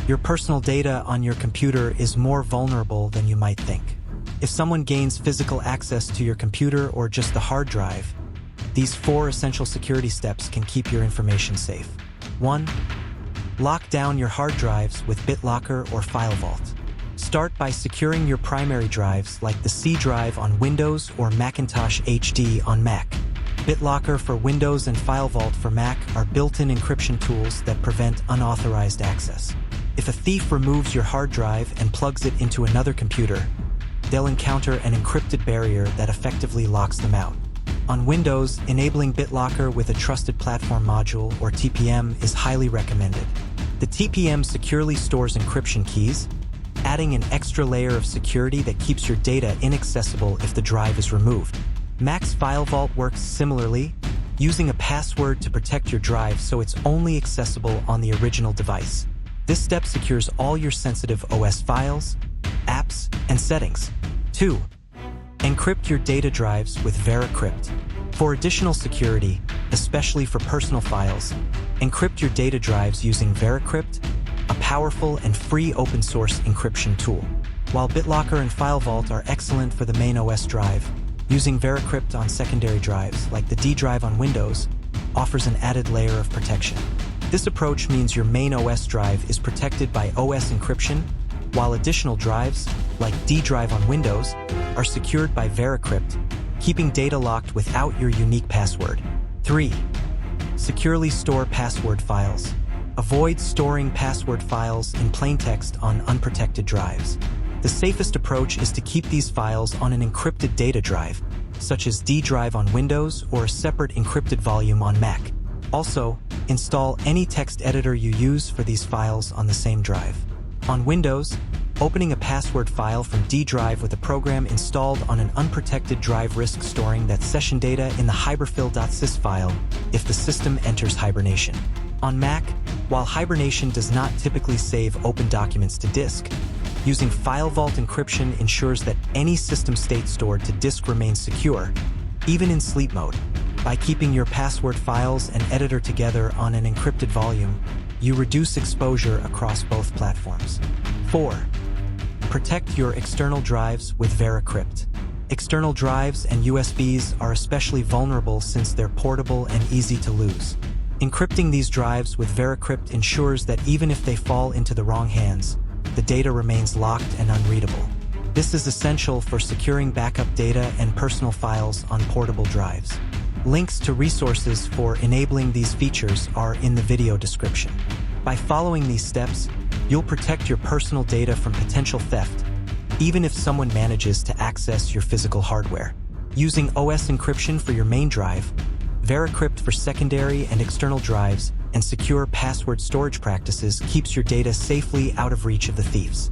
Your personal data on your computer is more vulnerable than you might think. If someone gains physical access to your computer or just the hard drive, these 4 essential security steps can keep your information safe. 1. Lock down your hard drives with BitLocker or FileVault. Start by securing your primary drives like the C drive on Windows or Macintosh HD on Mac. BitLocker for Windows and FileVault for Mac are built-in encryption tools that prevent unauthorized access. If a thief removes your hard drive and plugs it into another computer, they'll encounter an encrypted barrier that effectively locks them out. On Windows, enabling BitLocker with a Trusted Platform Module, or TPM, is highly recommended. The TPM securely stores encryption keys, adding an extra layer of security that keeps your data inaccessible if the drive is removed. Mac's FileVault works similarly, using a password to protect your drive so it's only accessible on the original device. This step secures all your sensitive OS files, apps, and settings. 2. Encrypt your data drives with VeraCrypt. For additional security, especially for personal files, encrypt your data drives using VeraCrypt, a powerful and free open-source encryption tool. While BitLocker and FileVault are excellent for the main OS drive, using VeraCrypt on secondary drives, like the D drive on Windows, offers an added layer of protection. This approach means your main OS drive is protected by OS encryption, while additional drives, like D drive on Windows, are secured by VeraCrypt, keeping data locked without your unique password. 3. Securely store password files. Avoid storing password files in plain text on unprotected drives. The safest approach is to keep these files on an encrypted data drive, such as D drive on Windows or a separate encrypted volume on Mac. Also, install any text editor you use for these files on the same drive. On Windows, opening a password file from D drive with a program installed on an unprotected drive risks storing that session data in the hyberfill.sys file if the system enters hibernation. On Mac, while hibernation does not typically save open documents to disk, using FileVault encryption ensures that any system state stored to disk remains secure, even in sleep mode. By keeping your password files and editor together on an encrypted volume, you reduce exposure across both platforms. 4. Protect your external drives with VeraCrypt. External drives and USBs are especially vulnerable since they're portable and easy to lose. Encrypting these drives with VeraCrypt ensures that even if they fall into the wrong hands, the data remains locked and unreadable. This is essential for securing backup data and personal files on portable drives. Links to resources for enabling these features are in the video description. By following these steps, you'll protect your personal data from potential theft, even if someone manages to access your physical hardware. Using OS encryption for your main drive, VeraCrypt for secondary and external drives, and secure password storage practices keeps your data safely out of reach of the thieves.